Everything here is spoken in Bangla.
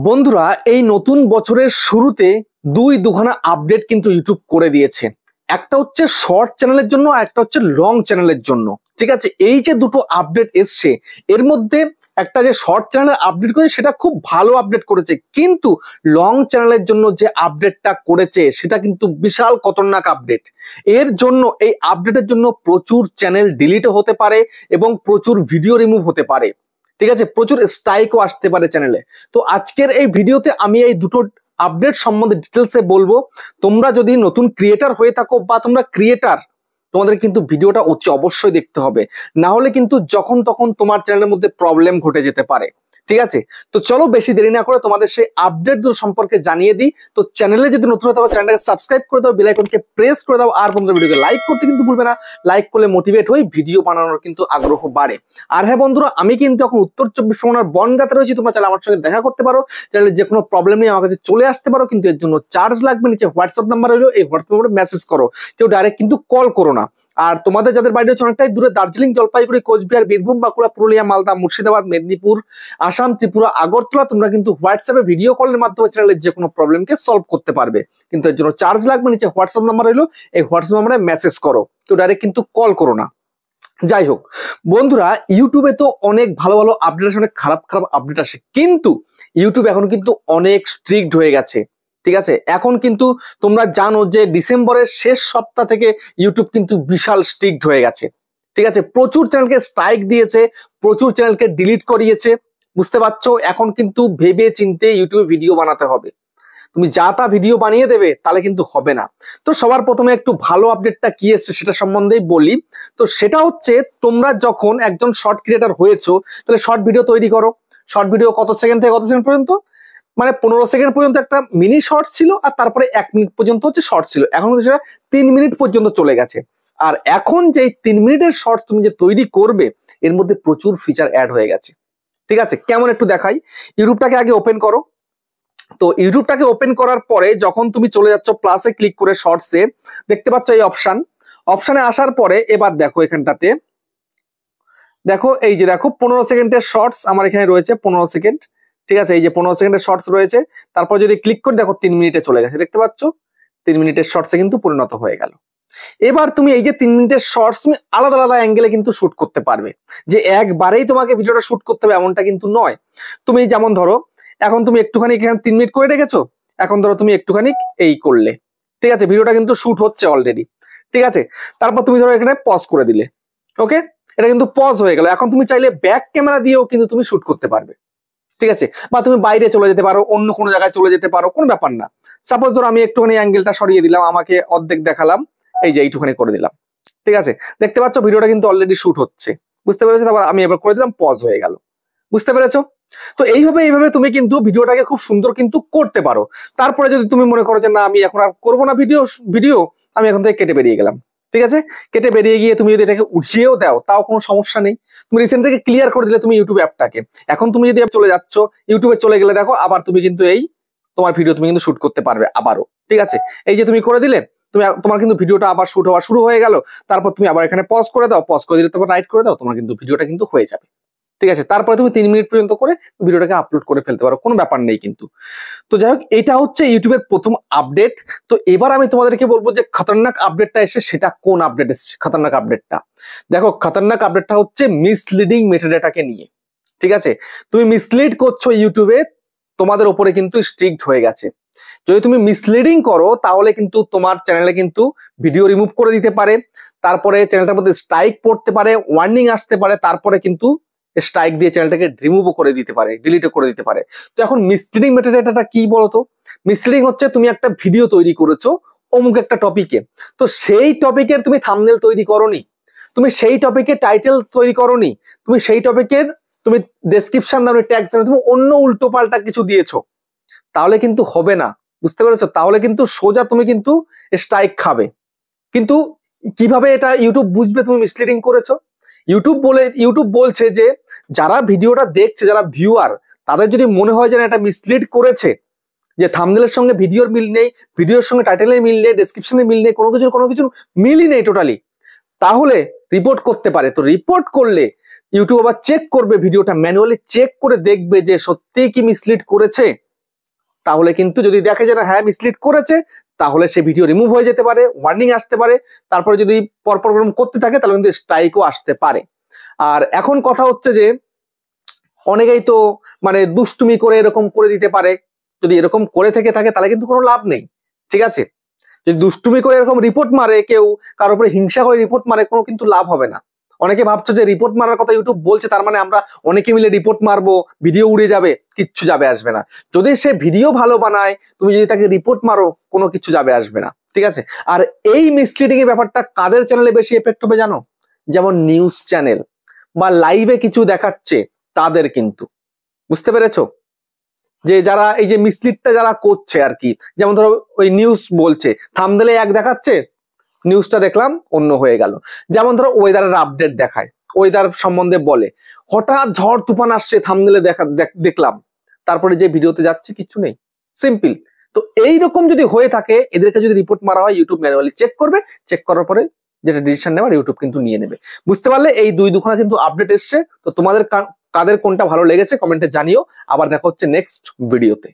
বন্ধুরা, এই নতুন বছরের শুরুতে দুখানা আপডেট কিন্তু ইউটিউব করে দিয়েছে। একটা হচ্ছে শর্ট চ্যানেলের জন্য, আর একটা হচ্ছে লং চ্যানেলের জন্য। ঠিক আছে, এই যে দুটো আপডেট এসছে, এর মধ্যে একটা যে শর্ট চ্যানেলের আপডেট করেছে সেটা খুব ভালো আপডেট করেছে, কিন্তু লং চ্যানেলের জন্য যে আপডেটটা করেছে সেটা কিন্তু বিশাল খতরনাক আপডেট। এর জন্য, এই আপডেটের জন্য প্রচুর চ্যানেল ডিলিটও হতে পারে এবং প্রচুর ভিডিও রিমুভ হতে পারে। ঠিক আছে, প্রচুর স্ট্রাইকও আসতে পারে চ্যানেলে। তো আজকের এই ভিডিওতে আমি এই দুটো আপডেট সম্বন্ধে ডিটেলসে বলবো। তোমরা যদি নতুন ক্রিয়েটার হয়ে থাকো বা তোমরা ক্রিয়েটার, তোমাদের কিন্তু ভিডিওটা অবশ্যই দেখতে হবে, না হলে কিন্তু যখন তখন তোমার চ্যানেলের মধ্যে প্রবলেম ঘটে যেতে পারে। ঠিক আছে, তো চলো বেশি দেরি না করে তোমাদের সেই আপডেট দুটো সম্পর্কে জানিয়ে দিই। তো চ্যানেলে যদি নতুন হতে হবে চ্যানেলটাকে সাবস্ক্রাইব করে দাও, বেল আইকনকে প্রেস করে দাও, আর বন্ধুরা ভিডিওকে লাইক করতে কিন্তু ভুলবে না। লাইক করলে মোটিভেট হই, ভিডিও বানানোর কিন্তু আগ্রহ বাড়ে। আর হ্যাঁ বন্ধুরা, আমি কিন্তু এখন উত্তর 24 পরগনার বনগাঁতে রয়েছি। তোমরা চাইলে আমার সঙ্গে দেখা করতে পারো, চ্যানেলে যে কোনো প্রবলেম নিয়ে আমার কাছে চলে আসতে পারো, কিন্তু এর জন্য চার্জ লাগবে। নিচে হোয়াটসঅ্যাপ নাম্বার রইলো, এই হোয়াটসঅ্যাপ নাম্বারে মেসেজ করো, কেউ ডাইরেক্ট কিন্তু কল করো না। আর তোমাদের যাদের বাড়ি হচ্ছে অনেকটাই দূরে, দার্জিলিং, জলপাইগুড়ি, কোচবিহার, বীরভূম, বাঁকুড়া, পুরুলিয়া, মালদা, মুর্শিদাবাদ, মেদিনীপুর, আসাম, ত্রিপুরা, আগরতলা, তোমরা কিন্তু হোয়াটসঅ্যাপে ভিডিও কলের মাধ্যমে চ্যানেলের যে কোনো প্রবলেমকে সলভ করতে পারবে, কিন্তু এর জন্য চার্জ লাগবে। নিচে হোয়াটসঅ্যাপ নাম্বার রইলো, এই হোয়াটসঅ্যাপ নাম্বারে মেসেজ করো, কেউ ডাইরেক্ট কিন্তু কল করো না। যাই হোক বন্ধুরা, ইউটিউবে তো অনেক ভালো ভালো আপডেট আসে, অনেক খারাপ খারাপ আপডেট আসে, কিন্তু ইউটিউব এখন কিন্তু অনেক স্ট্রিক্ট হয়ে গেছে। ঠিক আছে, এখন কিন্তু তোমরা জানো যে ডিসেম্বরের শেষ সপ্তাহ থেকে ইউটিউব কিন্তু বিশাল স্ট্রিক্ট হয়ে গেছে। ঠিক আছে, প্রচুর চ্যানেলকে স্ট্রাইক দিয়েছে, প্রচুর চ্যানেলকে ডিলিট করিয়েছে। বুঝতে পারছো, এখন কিন্তু ভেবে চিন্তে ইউটিউবে ভিডিও বানাতে হবে। তুমি যা তা ভিডিও বানিয়ে দেবে তাহলে কিন্তু হবে না। তো সবার প্রথমে একটু ভালো আপডেটটা কি এসছে সেটা সম্বন্ধেই বলি। তো সেটা হচ্ছে, তোমরা যখন একজন শর্ট ক্রিয়েটার হয়েছো, তাহলে শর্ট ভিডিও তৈরি করো। শর্ট ভিডিও কত সেকেন্ড থেকে কত সেকেন্ড পর্যন্ত, মানে 15 সেকেন্ড পর্যন্ত একটা মিনি শর্ট ছিল, আর তারপরে 1 মিনিট পর্যন্ত হচ্ছে শর্ট ছিল। এখন কিন্তু সেটা 3 মিনিট পর্যন্ত চলে গেছে। আর এখন যে 3 মিনিটের শর্টস তুমি যে তৈরি করবে, এর মধ্যে প্রচুর ফিচার অ্যাড হয়ে গেছে। ঠিক আছে, কেমন একটু দেখাই। ইউটিউবটাকে আগে ওপেন করো। তো ইউটিউবটাকে ওপেন করার পরে যখন তুমি চলে যাচ্ছ প্লাসে ক্লিক করে শর্টসে, দেখতে পাচ্ছ এই অপশানে আসার পরে এবার দেখো এখানটাতে, দেখো এই যে দেখো 15 সেকেন্ডের শর্টস আমার এখানে রয়েছে, 15 সেকেন্ড। ঠিক আছে, এই যে 15 সেকেন্ডের শর্টস রয়েছে, তারপর যদি ক্লিক করে দেখো 3 মিনিটে চলে গেছে। দেখতে পাচ্ছ 3 মিনিটের শর্টসে কিন্তু পরিণত হয়ে গেল। এবার তুমি এই যে 3 মিনিটের শর্টস তুমি আলাদা আলাদা অ্যাঙ্গেলে কিন্তু শুট করতে পারবে, যে একবারেই তোমাকে ভিডিওটা শুট করতে হবে এমনটা কিন্তু নয়। তুমি যেমন ধরো, এখন তুমি একটুখানি এখানে 3 মিনিট করে রেখেছো, এখন ধরো তুমি একটুখানি এই করলে, ঠিক আছে, ভিডিওটা কিন্তু শুট হচ্ছে অলরেডি। ঠিক আছে, তারপর তুমি ধরো এখানে পজ করে দিলে, ওকে, এটা কিন্তু পজ হয়ে গেল। এখন তুমি চাইলে ব্যাক ক্যামেরা দিয়েও কিন্তু তুমি শুট করতে পারবে। ঠিক আছে, বা তুমি বাইরে চলে যেতে পারো, অন্য কোনো জায়গায় চলে যেতে পারো, কোনো ব্যাপার না। সাপোজ ধরো আমি একটুখানি অ্যাঙ্গেলটা সরিয়ে দিলাম, আমাকে অর্ধেক দেখালাম, এই যে এইটুখানি করে দিলাম। ঠিক আছে, দেখতে পাচ্ছ ভিডিওটা কিন্তু অলরেডি শুট হচ্ছে। বুঝতে পেরেছো? তারপর আমি এবার করে দিলাম, পজ হয়ে গেল। বুঝতে পেরেছো? তো এইভাবে তুমি কিন্তু ভিডিওটাকে খুব সুন্দর কিন্তু করতে পারো। তারপরে যদি তুমি মনে করো যে না, আমি এখন আর করবো না ভিডিও, আমি এখন থেকে কেটে বেরিয়ে গেলাম। ঠিক আছে, কেটে বেরিয়ে গিয়ে তুমি যদি এটাকে উঠিয়েও দাও তাও কোনো সমস্যা নেই। তুমি রিসেন্ট থেকে ক্লিয়ার করে দিলে তুমি ইউটিউব অ্যাপটাকে। এখন তুমি যদি চলে যাচ্ছ ইউটিউবে, চলে গেলে দেখো আবার তুমি কিন্তু এই তোমার ভিডিও তুমি কিন্তু শুট করতে পারবে আবারও। ঠিক আছে, এই যে তুমি করে দিলে, তোমার কিন্তু ভিডিওটা আবার শুট হওয়া শুরু হয়ে গেল। তারপর তুমি আবার এখানে পজ করে দাও, পজ করে দিলে তারপর রাইট করে দাও, তোমার কিন্তু ভিডিওটা কিন্তু হয়ে যাবে। ঠিক আছে, তারপরে তুমি 3 মিনিট পর্যন্ত করে ভিডিওটাকে আপলোড করে ফেলতে পারো, কোনো ব্যাপার নেই কিন্তু। তো যাই হোক, এটা হচ্ছে ইউটিউবের প্রথম আপডেট। তো এবার আমি তোমাদেরকে বলবো যে খতরনাক আপডেটটা এসে, সেটা কোন আপডেট এসেছে খতরনাক আপডেটটা। দেখো, খতরনাক আপডেটটা হচ্ছে মিসলিডিং মেটাডাটাকে নিয়ে। ঠিক আছে, তুমি মিসলিড করছো ইউটিউবে, তোমাদের উপরে কিন্তু স্ট্রিক্ট হয়ে গেছে। যদি তুমি মিসলিডিং করো তাহলে কিন্তু তোমার চ্যানেলে কিন্তু ভিডিও রিমুভ করে দিতে পারে, তারপরে চ্যানেলটার মধ্যে স্ট্রাইক পড়তে পারে, ওয়ার্নিং আসতে পারে, তারপরে কিন্তু স্ট্রাইক দিয়ে চ্যানেলটাকে রিমুভও করে দিতে পারে, ডিলিটও করে দিতে পারে। তো এখন মিসলিডিং মেটাডাটাটা কি বলতো? মিসলিডিং হচ্ছে তুমি একটা ভিডিও তৈরি করেছো অমুক একটা টপিকে, তো সেই টপিকের তুমি থাম্বনেল তৈরি করোনি, তুমি সেই টপিকে টাইটেল তৈরি করোনি, তুমি সেই টপিকের তুমি ডেসক্রিপশন দাও, ট্যাগস দাও, তুমি অন্য উল্টো পাল্টা কিছু দিয়েছো, তাহলে কিন্তু হবে না। বুঝতে পেরেছো? তাহলে কিন্তু সোজা তুমি কিন্তু স্ট্রাইক খাবে। কিন্তু কিভাবে এটা ইউটিউব বুঝবে তুমি মিসলিডিং করেছো? ইউটিউব বলছে যে যারা ভিডিওটা দেখছে, যারা ভিউয়ার, তাদের যদি মনে হয় যে এটা মিসলিড করেছে, যে থাম্বনেলের সঙ্গে ভিডিওর মিল নেই, ভিডিওর সঙ্গে টাইটেলের মিল নেই, ডেসক্রিপশনের মিল নেই, কোনো কিছু মিলই নেই টোটালি, তাহলে রিপোর্ট করতে পারে। তো রিপোর্ট করলে ইউটিউব আবার চেক করবে ভিডিওটা, ম্যানুয়ালি চেক করে দেখবে যে সত্যিই কি মিসলিড করেছে। তাহলে কিন্তু যদি দেখে যে না হ্যাঁ মিসলিড করেছে, তাহলে সে ভিডিও রিমুভ হয়ে যেতে পারে, ওয়ার্নিং আসতে পারে। তারপরে যদি পরপর করতে থাকে তাহলে কিন্তু স্ট্রাইকও আসতে পারে। আর এখন কথা হচ্ছে যে অনেকেই তো মানে দুষ্টুমি করে এরকম করে দিতে পারে। যদি এরকম করে থেকে থাকে তাহলে কিন্তু কোনো লাভ নেই, ঠিক আছে। যদি দুষ্টুমি করে এরকম রিপোর্ট মারে, কেউ কারোর উপরে হিংসা করে রিপোর্ট মারে, কোনো কিন্তু লাভ হবে না। অনেকে ভাবছো যে রিপোর্ট মারার কথা ইউটিউব বলছে, তার মানে আমরা অনেকে মিলে রিপোর্ট মারবো, ভিডিও উড়ে যাবে। কিচ্ছু যাবে আসবে না। যদি সে ভিডিও ভালো বানায়, তুমি যদি তাকে রিপোর্ট মারো, কোনো কিছু যাবে আসবে না, ঠিক আছে। আর এই মিসলিডিং এর ব্যাপারটা কাদের চ্যানেলে বেশি এফেক্ট হবে জানো? যেমন নিউজ চ্যানেল বা লাইভে কিছু দেখাচ্ছে তাদের, কিন্তু বুঝতে পেরেছো? যে যারা এই যে মিসলিডটা যারা করছে আর কি, যেমন ধরো ওই নিউজ বলছে, থাম্বনেলে এক দেখাচ্ছে, নিউজটা দেখলাম অন্য হয়ে গেল। যেমন ধরো ওয়েদারের আপডেট দেখায়, ওয়েদার সম্বন্ধে বলে, হঠাৎ ঝড় তুফান আসছে, থাম্বনেলে দেখলাম, তারপরে যে ভিডিওতে যাচ্ছে কিছু নেই, সিম্পল। তো এইরকম যদি হয়ে থাকে, এদেরকে যদি রিপোর্ট মারা হয়, ইউটিউব ম্যানুয়ালি চেক করবে, চেক করার পরে যেটা ডিসিশন নেওয়ার ইউটিউব কিন্তু নিয়ে নেবে। বুঝতে পারলে? এই দুখানা কিন্তু আপডেট এসছে। তো তোমাদের কাদের কোনটা ভালো লেগেছে কমেন্টে জানিও। আবার দেখা হচ্ছে নেক্সট ভিডিওতে।